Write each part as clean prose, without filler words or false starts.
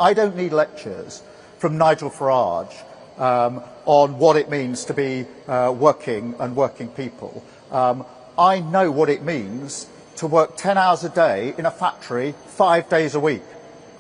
I don't need lectures from Nigel Farage on what it means to be working people. I know what it means to work 10 hours a day in a factory 5 days a week.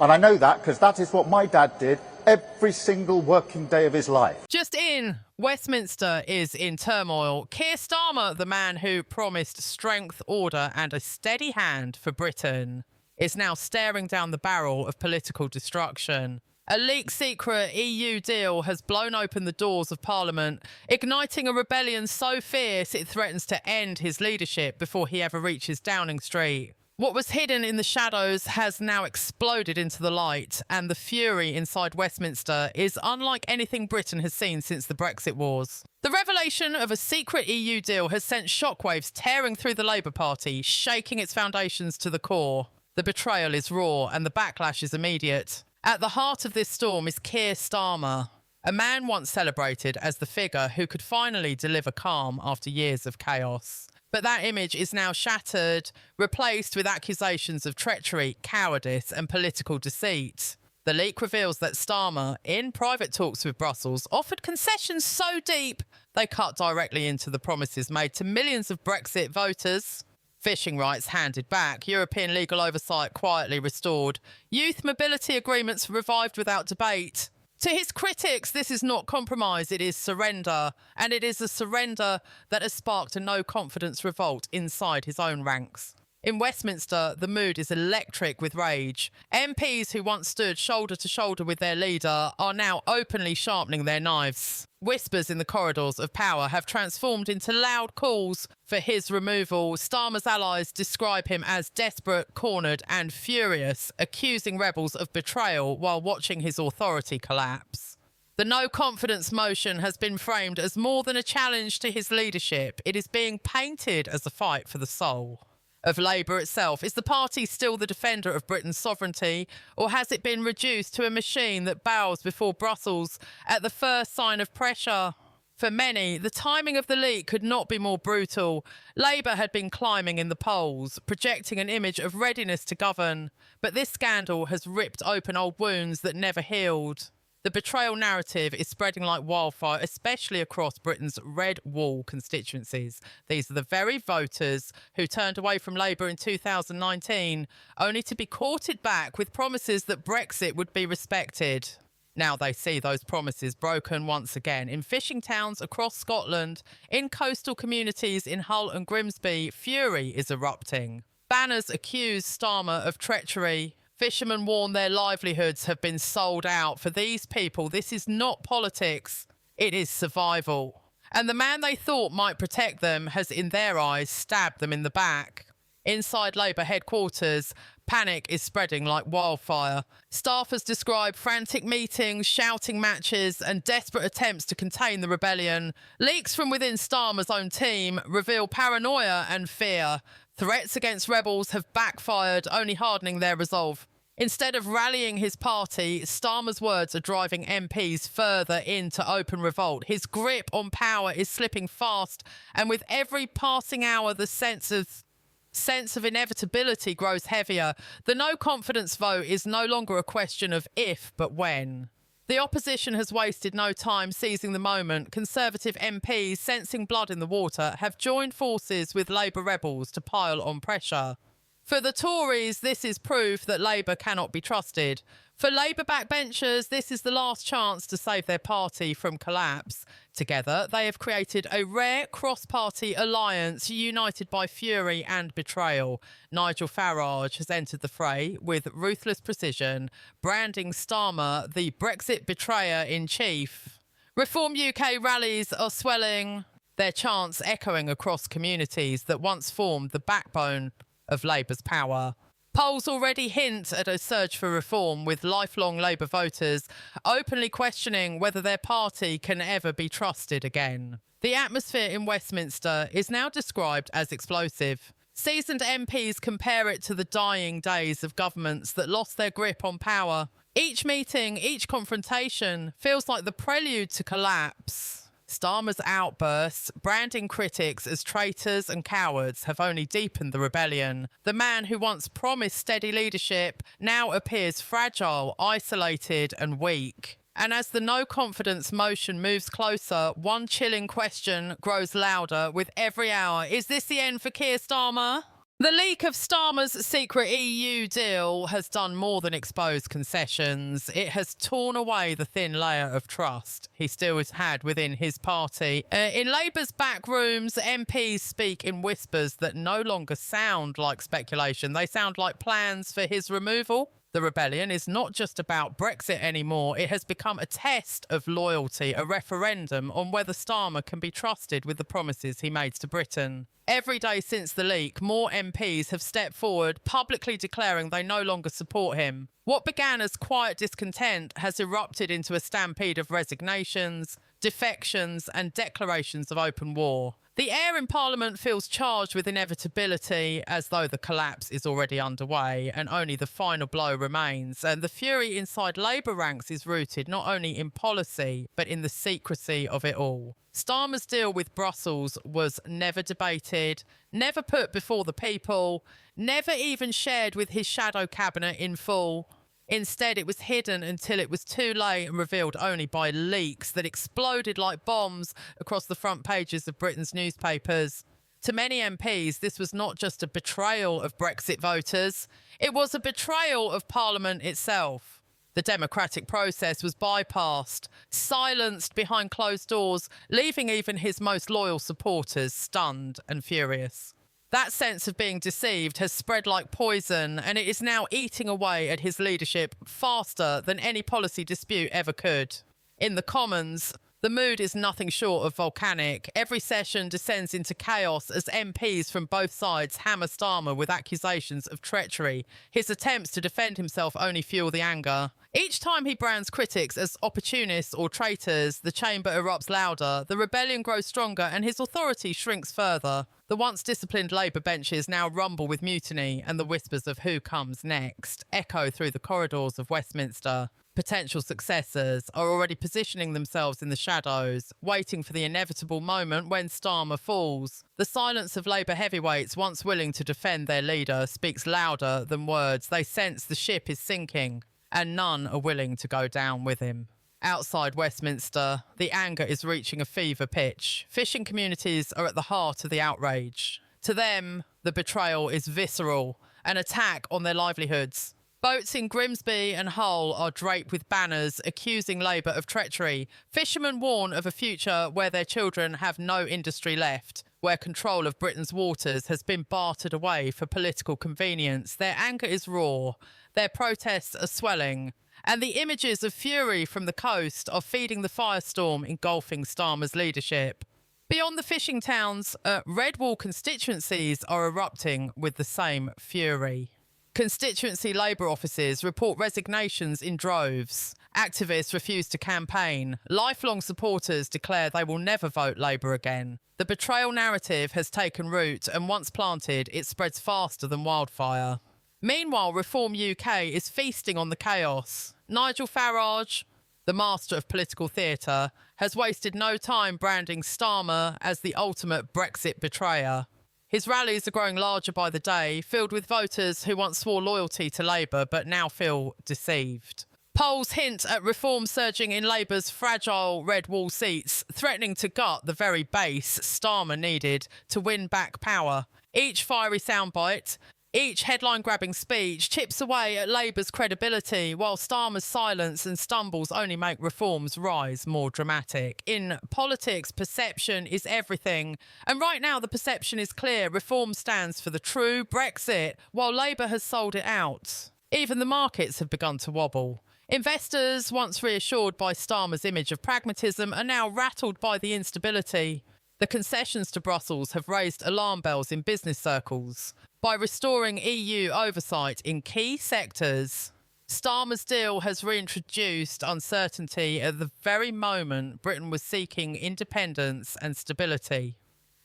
And I know that because that is what my dad did every single working day of his life. Just in, Westminster is in turmoil. Keir Starmer, the man who promised strength, order and a steady hand for Britain, is now staring down the barrel of political destruction. A leaked secret EU deal has blown open the doors of Parliament, igniting a rebellion so fierce it threatens to end his leadership before he ever reaches Downing Street. What was hidden in the shadows has now exploded into the light, and the fury inside Westminster is unlike anything Britain has seen since the Brexit wars. The revelation of a secret EU deal has sent shockwaves tearing through the Labour Party, shaking its foundations to the core. The betrayal is raw and the backlash is immediate. At the heart of this storm is Keir Starmer, a man once celebrated as the figure who could finally deliver calm after years of chaos. But that image is now shattered, replaced with accusations of treachery, cowardice and political deceit. The leak reveals that Starmer, in private talks with Brussels, offered concessions so deep they cut directly into the promises made to millions of Brexit voters. Fishing rights handed back, European legal oversight quietly restored, youth mobility agreements revived without debate. To his critics, this is not compromise, it is surrender. And it is a surrender that has sparked a no-confidence revolt inside his own ranks. In Westminster, the mood is electric with rage. MPs who once stood shoulder to shoulder with their leader are now openly sharpening their knives. Whispers in the corridors of power have transformed into loud calls for his removal. Starmer's allies describe him as desperate, cornered and furious, accusing rebels of betrayal while watching his authority collapse. The no-confidence motion has been framed as more than a challenge to his leadership. It is being painted as a fight for the soul of Labour itself. Is the party still the defender of Britain's sovereignty, or has it been reduced to a machine that bows before Brussels at the first sign of pressure? For many, the timing of the leak could not be more brutal. Labour had been climbing in the polls, projecting an image of readiness to govern, but this scandal has ripped open old wounds that never healed. The betrayal narrative is spreading like wildfire, especially across Britain's red wall constituencies. These are the very voters who turned away from Labour in 2019, only to be courted back with promises that Brexit would be respected. Now they see those promises broken once again. In fishing towns across Scotland, in coastal communities in Hull and Grimsby, fury is erupting. Banners accuse Starmer of treachery. Fishermen warn their livelihoods have been sold out. For these people, this is not politics, it is survival. And the man they thought might protect them has, in their eyes, stabbed them in the back. Inside Labour headquarters, panic is spreading like wildfire. Staffers describe frantic meetings, shouting matches and desperate attempts to contain the rebellion. Leaks from within Starmer's own team reveal paranoia and fear. Threats against rebels have backfired, only hardening their resolve. Instead of rallying his party, Starmer's words are driving MPs further into open revolt. His grip on power is slipping fast, and with every passing hour, the sense of inevitability grows heavier. The no-confidence vote is no longer a question of if, but when. The opposition has wasted no time seizing the moment. Conservative MPs, sensing blood in the water, have joined forces with Labour rebels to pile on pressure. For the Tories, this is proof that Labour cannot be trusted. For Labour backbenchers, this is the last chance to save their party from collapse. Together, they have created a rare cross-party alliance united by fury and betrayal. Nigel Farage has entered the fray with ruthless precision, branding Starmer the Brexit betrayer-in-chief. Reform UK rallies are swelling, their chants echoing across communities that once formed the backbone of Labour's power. Polls already hint at a surge for reform, with lifelong Labour voters openly questioning whether their party can ever be trusted again. The atmosphere in Westminster is now described as explosive. Seasoned MPs compare it to the dying days of governments that lost their grip on power. Each meeting, each confrontation feels like the prelude to collapse. Starmer's outbursts, branding critics as traitors and cowards, have only deepened the rebellion. The man who once promised steady leadership now appears fragile, isolated, and weak. And as the no-confidence motion moves closer, one chilling question grows louder with every hour. Is this the end for Keir Starmer? The leak of Starmer's secret EU deal has done more than expose concessions. It has torn away the thin layer of trust he still has had within his party. In Labour's back rooms, MPs speak in whispers that no longer sound like speculation. They sound like plans for his removal. The rebellion is not just about Brexit anymore. It has become a test of loyalty, a referendum on whether Starmer can be trusted with the promises he made to Britain. Every day since the leak, more MPs have stepped forward, publicly declaring they no longer support him. What began as quiet discontent has erupted into a stampede of resignations, defections, and declarations of open war. The air in Parliament feels charged with inevitability, as though the collapse is already underway and only the final blow remains. And the fury inside Labour ranks is rooted not only in policy, but in the secrecy of it all. Starmer's deal with Brussels was never debated, never put before the people, never even shared with his shadow cabinet in full. Instead, it was hidden until it was too late and revealed only by leaks that exploded like bombs across the front pages of Britain's newspapers. To many MPs, this was not just a betrayal of Brexit voters, it was a betrayal of Parliament itself. The democratic process was bypassed, silenced behind closed doors, leaving even his most loyal supporters stunned and furious. That sense of being deceived has spread like poison, and it is now eating away at his leadership faster than any policy dispute ever could. In the Commons, the mood is nothing short of volcanic. Every session descends into chaos as MPs from both sides hammer Starmer with accusations of treachery. His attempts to defend himself only fuel the anger. Each time he brands critics as opportunists or traitors, the chamber erupts louder, the rebellion grows stronger, and his authority shrinks further. The once disciplined Labour benches now rumble with mutiny, and the whispers of who comes next echo through the corridors of Westminster. Potential successors are already positioning themselves in the shadows, waiting for the inevitable moment when Starmer falls. The silence of Labour heavyweights, once willing to defend their leader, speaks louder than words. They sense the ship is sinking, and none are willing to go down with him. Outside Westminster, the anger is reaching a fever pitch. Fishing communities are at the heart of the outrage. To them, the betrayal is visceral, an attack on their livelihoods. Boats in Grimsby and Hull are draped with banners accusing Labour of treachery. Fishermen warn of a future where their children have no industry left, where control of Britain's waters has been bartered away for political convenience. Their anger is raw. Their protests are swelling. And the images of fury from the coast are feeding the firestorm engulfing Starmer's leadership. Beyond the fishing towns, red wall constituencies are erupting with the same fury. Constituency Labour offices report resignations in droves. Activists refuse to campaign. Lifelong supporters declare they will never vote Labour again. The betrayal narrative has taken root, and once planted, it spreads faster than wildfire. Meanwhile, Reform UK is feasting on the chaos. Nigel Farage, the master of political theatre, has wasted no time branding Starmer as the ultimate Brexit betrayer. His rallies are growing larger by the day, filled with voters who once swore loyalty to Labour but now feel deceived. Polls hint at reform surging in Labour's fragile red wall seats, threatening to gut the very base Starmer needed to win back power. Each fiery soundbite, each headline-grabbing speech chips away at Labour's credibility, while Starmer's silence and stumbles only make reforms rise more dramatic. In politics, perception is everything. And right now, the perception is clear. Reform stands for the true Brexit, while Labour has sold it out. Even the markets have begun to wobble. Investors, once reassured by Starmer's image of pragmatism, are now rattled by the instability. The concessions to Brussels have raised alarm bells in business circles. By restoring EU oversight in key sectors, Starmer's deal has reintroduced uncertainty at the very moment Britain was seeking independence and stability.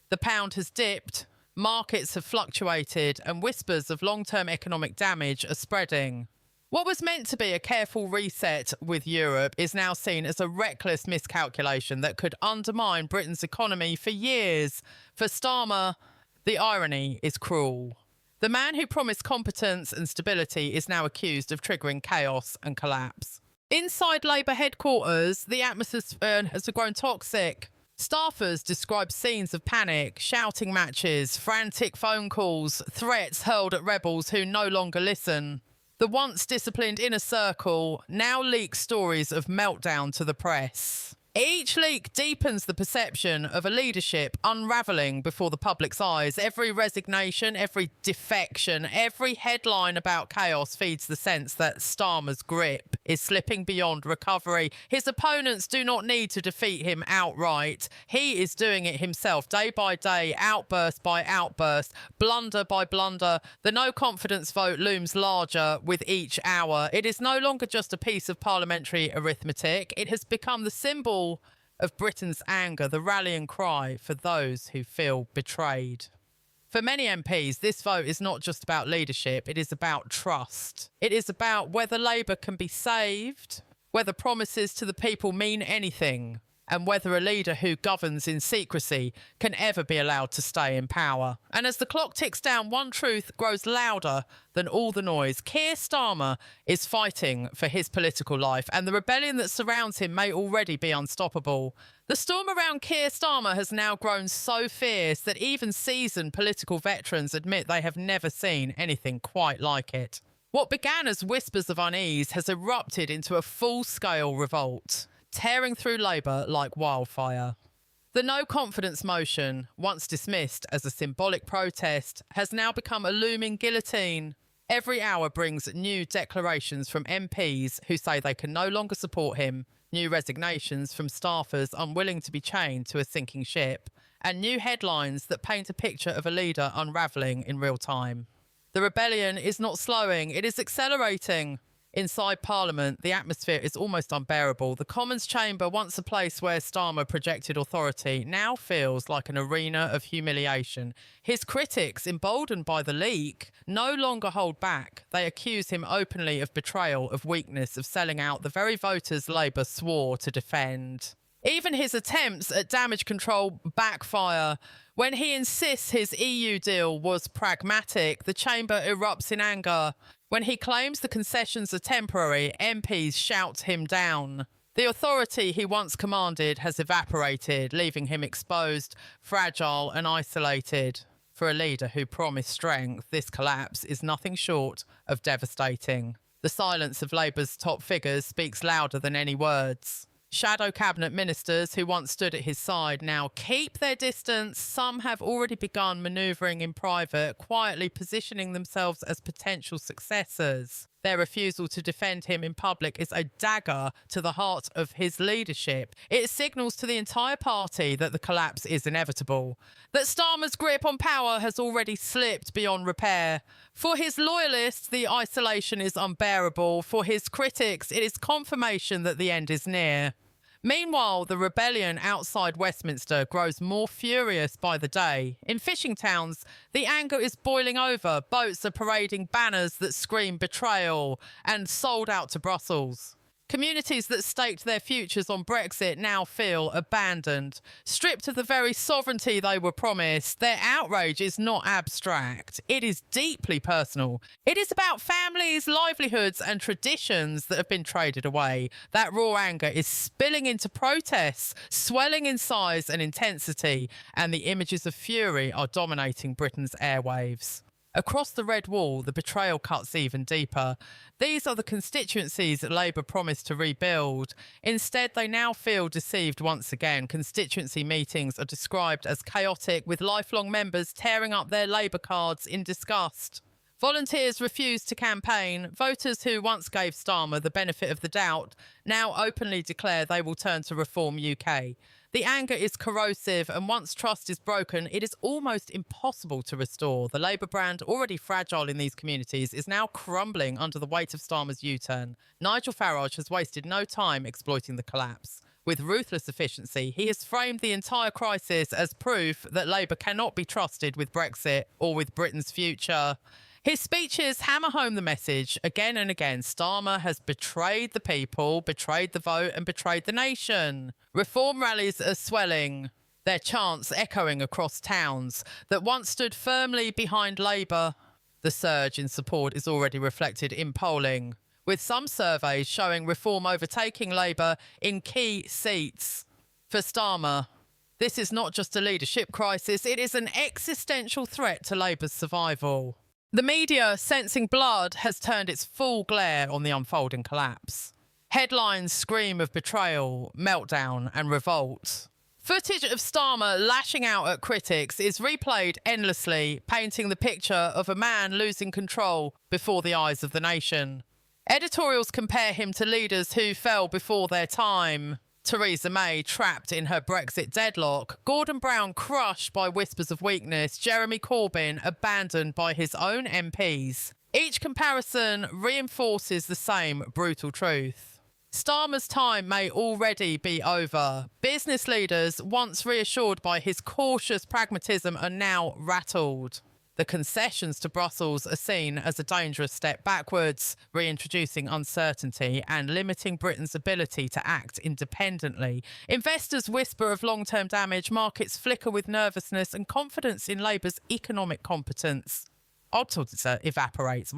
The pound has dipped, markets have fluctuated, and whispers of long-term economic damage are spreading. What was meant to be a careful reset with Europe is now seen as a reckless miscalculation that could undermine Britain's economy for years. For Starmer, the irony is cruel. The man who promised competence and stability is now accused of triggering chaos and collapse. Inside Labour headquarters, the atmosphere has grown toxic. Staffers describe scenes of panic, shouting matches, frantic phone calls, threats hurled at rebels who no longer listen. The once disciplined inner circle now leaks stories of meltdown to the press. Each leak deepens the perception of a leadership unravelling before the public's eyes. Every resignation, every defection, every headline about chaos feeds the sense that Starmer's grip is slipping beyond recovery. His opponents do not need to defeat him outright. He is doing it himself, day by day, outburst by outburst, blunder by blunder. The no confidence vote looms larger with each hour. It is no longer just a piece of parliamentary arithmetic. It has become the symbol of Britain's anger, the rallying cry for those who feel betrayed. For many MPs, this vote is not just about leadership, it is about trust. It is about whether Labour can be saved, whether promises to the people mean anything, and whether a leader who governs in secrecy can ever be allowed to stay in power. And as the clock ticks down, one truth grows louder than all the noise. Keir Starmer is fighting for his political life, and the rebellion that surrounds him may already be unstoppable. The storm around Keir Starmer has now grown so fierce that even seasoned political veterans admit they have never seen anything quite like it. What began as whispers of unease has erupted into a full-scale revolt, tearing through Labour like wildfire. The no confidence motion, once dismissed as a symbolic protest, has now become a looming guillotine. Every hour brings new declarations from MPs who say they can no longer support him, new resignations from staffers unwilling to be chained to a sinking ship, and new headlines that paint a picture of a leader unravelling in real time. The rebellion is not slowing, it is accelerating. Inside Parliament, the atmosphere is almost unbearable. The Commons chamber, once a place where Starmer projected authority, now feels like an arena of humiliation. His critics, emboldened by the leak, no longer hold back. They accuse him openly of betrayal, of weakness, of selling out the very voters Labour swore to defend. Even his attempts at damage control backfire. When he insists his EU deal was pragmatic, the chamber erupts in anger. When he claims the concessions are temporary, MPs shout him down. The authority he once commanded has evaporated, leaving him exposed, fragile and isolated. For a leader who promised strength, this collapse is nothing short of devastating. The silence of Labour's top figures speaks louder than any words. Shadow cabinet ministers who once stood at his side now keep their distance. Some have already begun manoeuvring in private, quietly positioning themselves as potential successors. Their refusal to defend him in public is a dagger to the heart of his leadership. It signals to the entire party that the collapse is inevitable, that Starmer's grip on power has already slipped beyond repair. For his loyalists, the isolation is unbearable. For his critics, it is confirmation that the end is near. Meanwhile, the rebellion outside Westminster grows more furious by the day. In fishing towns, the anger is boiling over. Boats are parading banners that scream betrayal and sold out to Brussels. Communities that staked their futures on Brexit now feel abandoned, stripped of the very sovereignty they were promised. Their outrage is not abstract. It is deeply personal. It is about families, livelihoods, and traditions that have been traded away. That raw anger is spilling into protests, swelling in size and intensity, and the images of fury are dominating Britain's airwaves. Across the red wall, the betrayal cuts even deeper. These are the constituencies that Labour promised to rebuild. Instead, they now feel deceived once again. Constituency meetings are described as chaotic, with lifelong members tearing up their Labour cards in disgust. Volunteers refuse to campaign. Voters who once gave Starmer the benefit of the doubt now openly declare they will turn to Reform UK. The anger is corrosive, and once trust is broken, it is almost impossible to restore. The Labour brand, already fragile in these communities, is now crumbling under the weight of Starmer's U-turn. Nigel Farage has wasted no time exploiting the collapse. With ruthless efficiency, he has framed the entire crisis as proof that Labour cannot be trusted with Brexit or with Britain's future. His speeches hammer home the message again and again. Starmer has betrayed the people, betrayed the vote, and betrayed the nation. Reform rallies are swelling, their chants echoing across towns that once stood firmly behind Labour. The surge in support is already reflected in polling, with some surveys showing Reform overtaking Labour in key seats. For Starmer, this is not just a leadership crisis, it is an existential threat to Labour's survival. The media, sensing blood, has turned its full glare on the unfolding collapse. Headlines scream of betrayal, meltdown, and revolt. Footage of Starmer lashing out at critics is replayed endlessly, painting the picture of a man losing control before the eyes of the nation. Editorials compare him to leaders who fell before their time. Theresa May trapped in her Brexit deadlock, Gordon Brown crushed by whispers of weakness, Jeremy Corbyn abandoned by his own MPs. Each comparison reinforces the same brutal truth. Starmer's time may already be over. Business leaders, once reassured by his cautious pragmatism, are now rattled. The concessions to Brussels are seen as a dangerous step backwards, reintroducing uncertainty and limiting Britain's ability to act independently. Investors whisper of long-term damage, markets flicker with nervousness, and confidence in Labour's economic competence evaporates.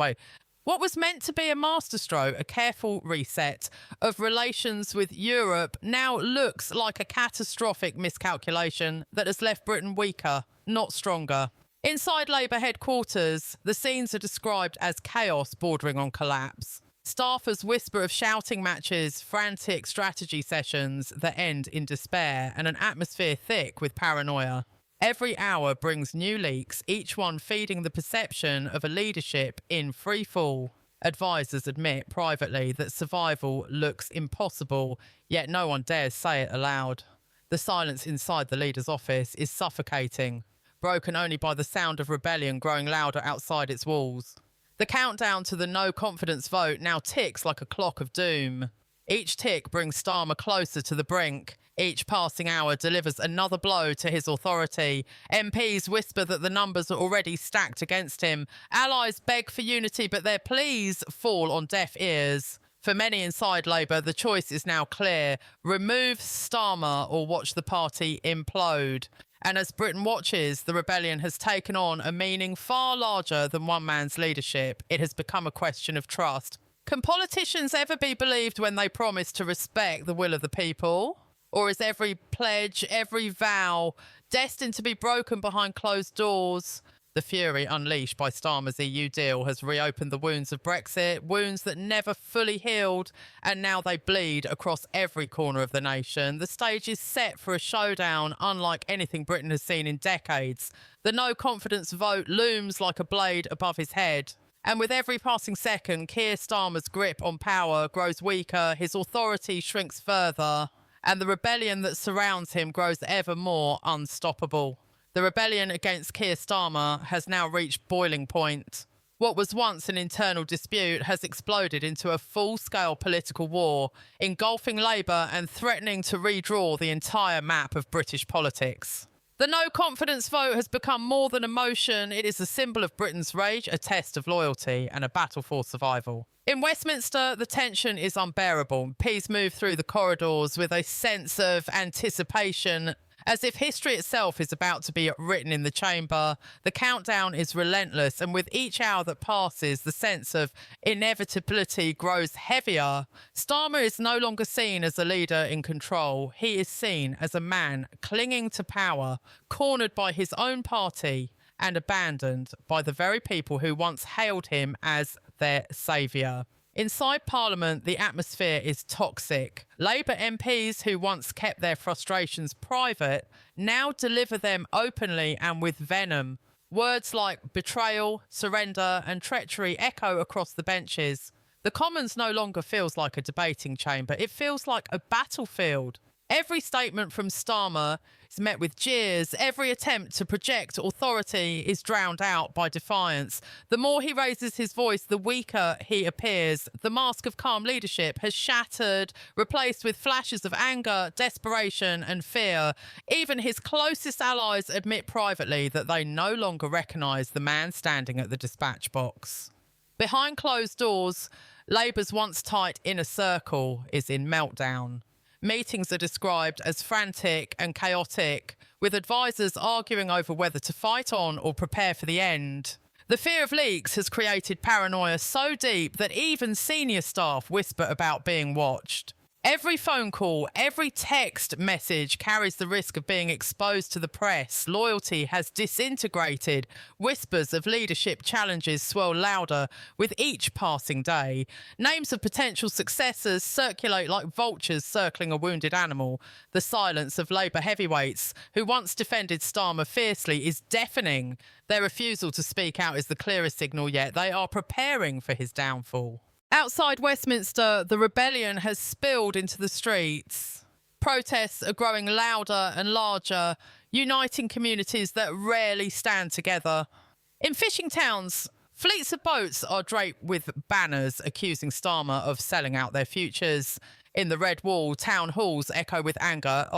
What was meant to be a masterstroke, a careful reset of relations with Europe, now looks like a catastrophic miscalculation that has left Britain weaker, not stronger. Inside Labour headquarters, the scenes are described as chaos bordering on collapse. Staffers whisper of shouting matches, frantic strategy sessions that end in despair, and an atmosphere thick with paranoia. Every hour brings new leaks, each one feeding the perception of a leadership in free fall. Advisors admit privately that survival looks impossible, yet no one dares say it aloud. The silence inside the leader's office is suffocating, broken only by the sound of rebellion growing louder outside its walls. The countdown to the no-confidence vote now ticks like a clock of doom. Each tick brings Starmer closer to the brink. Each passing hour delivers another blow to his authority. MPs whisper that the numbers are already stacked against him. Allies beg for unity, but their pleas fall on deaf ears. For many inside Labour, the choice is now clear. Remove Starmer or watch the party implode. And as Britain watches, the rebellion has taken on a meaning far larger than one man's leadership. It has become a question of trust. Can politicians ever be believed when they promise to respect the will of the people? Or is every pledge, every vow destined to be broken behind closed doors? The fury unleashed by Starmer's EU deal has reopened the wounds of Brexit, wounds that never fully healed, and now they bleed across every corner of the nation. The stage is set for a showdown unlike anything Britain has seen in decades. The no-confidence vote looms like a blade above his head. And with every passing second, Keir Starmer's grip on power grows weaker, his authority shrinks further, and the rebellion that surrounds him grows ever more unstoppable. The rebellion against Keir Starmer has now reached boiling point. What was once an internal dispute has exploded into a full-scale political war, engulfing Labour and threatening to redraw the entire map of British politics. The no-confidence vote has become more than emotion. It is a symbol of Britain's rage, a test of loyalty, and a battle for survival. In Westminster, the tension is unbearable. MPs move through the corridors with a sense of anticipation, as if history itself is about to be written in the chamber. The countdown is relentless, and with each hour that passes, the sense of inevitability grows heavier. Starmer is no longer seen as a leader in control. He is seen as a man clinging to power, cornered by his own party, and abandoned by the very people who once hailed him as their saviour. Inside Parliament, the atmosphere is toxic. Labour MPs who once kept their frustrations private now deliver them openly and with venom. Words like betrayal, surrender and treachery echo across the benches. The Commons no longer feels like a debating chamber. It feels like a battlefield. Every statement from Starmer is met with jeers. Every attempt to project authority is drowned out by defiance. The more he raises his voice, the weaker he appears. The mask of calm leadership has shattered, replaced with flashes of anger, desperation, and fear. Even his closest allies admit privately that they no longer recognise the man standing at the dispatch box. Behind closed doors, Labour's once tight inner circle is in meltdown. Meetings are described as frantic and chaotic, with advisors arguing over whether to fight on or prepare for the end. The fear of leaks has created paranoia so deep that even senior staff whisper about being watched. Every phone call, every text message carries the risk of being exposed to the press. Loyalty has disintegrated. Whispers of leadership challenges swirl louder with each passing day. Names of potential successors circulate like vultures circling a wounded animal. The silence of Labour heavyweights, who once defended Starmer fiercely, is deafening. Their refusal to speak out is the clearest signal yet. They are preparing for his downfall. Outside Westminster, the rebellion has spilled into the streets. Protests are growing louder and larger, uniting communities that rarely stand together. In fishing towns, fleets of boats are draped with banners accusing Starmer of selling out their futures. In the Red Wall, town halls echo with anger.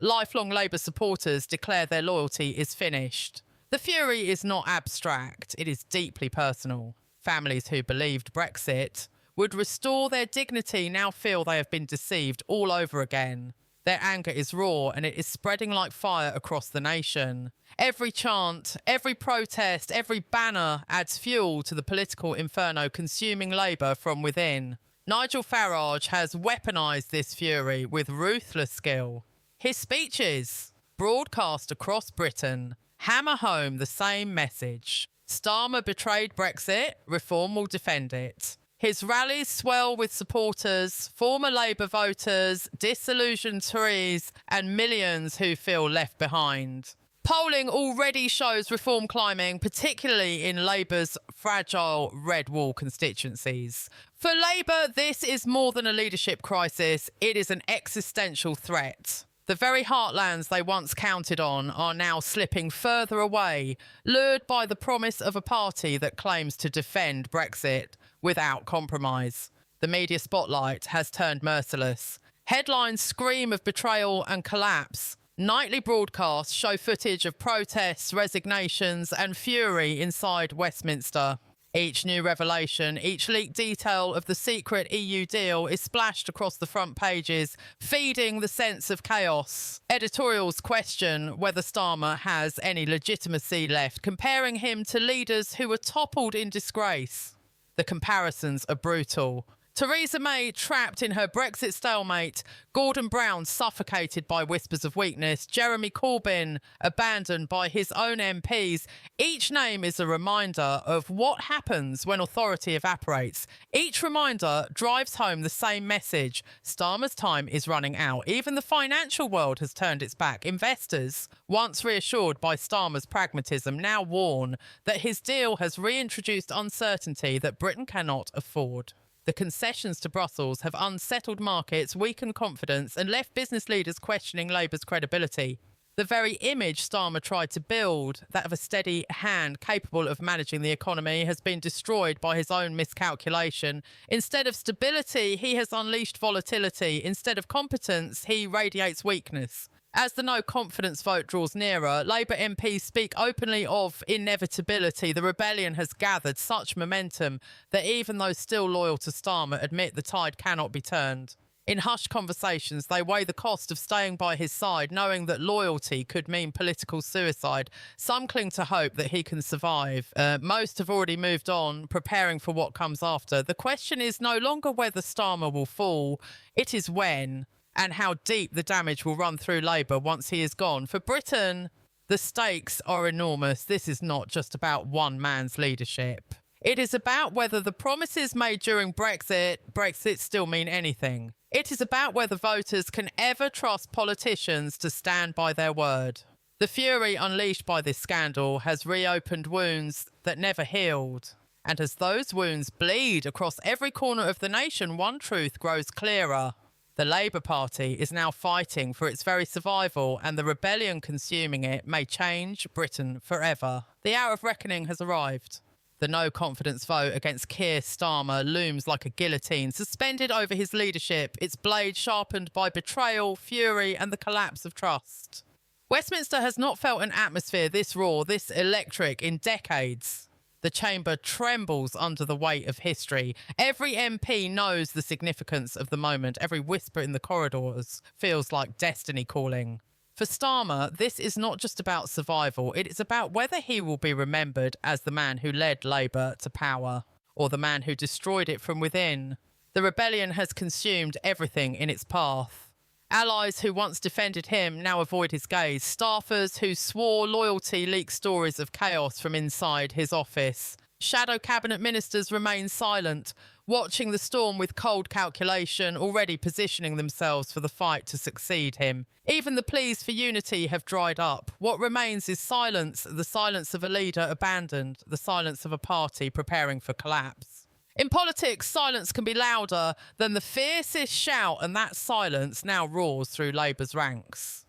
Lifelong Labour supporters declare their loyalty is finished. The fury is not abstract, it is deeply personal. Families who believed Brexit would restore their dignity now feel they have been deceived all over again. Their anger is raw and it is spreading like fire across the nation. Every chant, every protest, every banner adds fuel to the political inferno consuming Labour from within. Nigel Farage has weaponised this fury with ruthless skill. His speeches, broadcast across Britain, hammer home the same message. Starmer betrayed Brexit, Reform will defend it. His rallies swell with supporters, former Labour voters, disillusioned Tories, and millions who feel left behind. Polling already shows reform climbing, particularly in Labour's fragile Red Wall constituencies. For Labour, this is more than a leadership crisis, it is an existential threat. The very heartlands they once counted on are now slipping further away, lured by the promise of a party that claims to defend Brexit without compromise. The media spotlight has turned merciless. Headlines scream of betrayal and collapse. Nightly broadcasts show footage of protests, resignations, and fury inside Westminster. Each new revelation, each leaked detail of the secret EU deal is splashed across the front pages, feeding the sense of chaos. Editorials question whether Starmer has any legitimacy left, comparing him to leaders who were toppled in disgrace. The comparisons are brutal. Theresa May trapped in her Brexit stalemate, Gordon Brown suffocated by whispers of weakness, Jeremy Corbyn abandoned by his own MPs. Each name is a reminder of what happens when authority evaporates. Each reminder drives home the same message. Starmer's time is running out. Even the financial world has turned its back. Investors, once reassured by Starmer's pragmatism, now warn that his deal has reintroduced uncertainty that Britain cannot afford. The concessions to Brussels have unsettled markets, weakened confidence, and left business leaders questioning Labour's credibility. The very image Starmer tried to build, that of a steady hand capable of managing the economy, has been destroyed by his own miscalculation. Instead of stability, he has unleashed volatility. Instead of competence, he radiates weakness. As the no-confidence vote draws nearer, Labour MPs speak openly of inevitability. The rebellion has gathered such momentum that even those still loyal to Starmer admit the tide cannot be turned. In hushed conversations, they weigh the cost of staying by his side, knowing that loyalty could mean political suicide. Some cling to hope that he can survive. Most have already moved on, preparing for what comes after. The question is no longer whether Starmer will fall, it is when, and how deep the damage will run through Labour once he is gone. For Britain, the stakes are enormous. This is not just about one man's leadership. It is about whether the promises made during Brexit still mean anything. It is about whether voters can ever trust politicians to stand by their word. The fury unleashed by this scandal has reopened wounds that never healed. And as those wounds bleed across every corner of the nation, one truth grows clearer. The Labour Party is now fighting for its very survival, and the rebellion consuming it may change Britain forever. The hour of reckoning has arrived. The no-confidence vote against Keir Starmer looms like a guillotine suspended over his leadership, its blade sharpened by betrayal, fury, and the collapse of trust. Westminster has not felt an atmosphere this raw, this electric in decades. The chamber trembles under the weight of history. Every MP knows the significance of the moment. Every whisper in the corridors feels like destiny calling. For Starmer, this is not just about survival. It is about whether he will be remembered as the man who led Labour to power, or the man who destroyed it from within. The rebellion has consumed everything in its path. Allies who once defended him now avoid his gaze. Staffers who swore loyalty leak stories of chaos from inside his office. Shadow cabinet ministers remain silent, watching the storm with cold calculation, already positioning themselves for the fight to succeed him. Even the pleas for unity have dried up. What remains is silence, the silence of a leader abandoned, the silence of a party preparing for collapse. In politics, silence can be louder than the fiercest shout, and that silence now roars through Labour's ranks.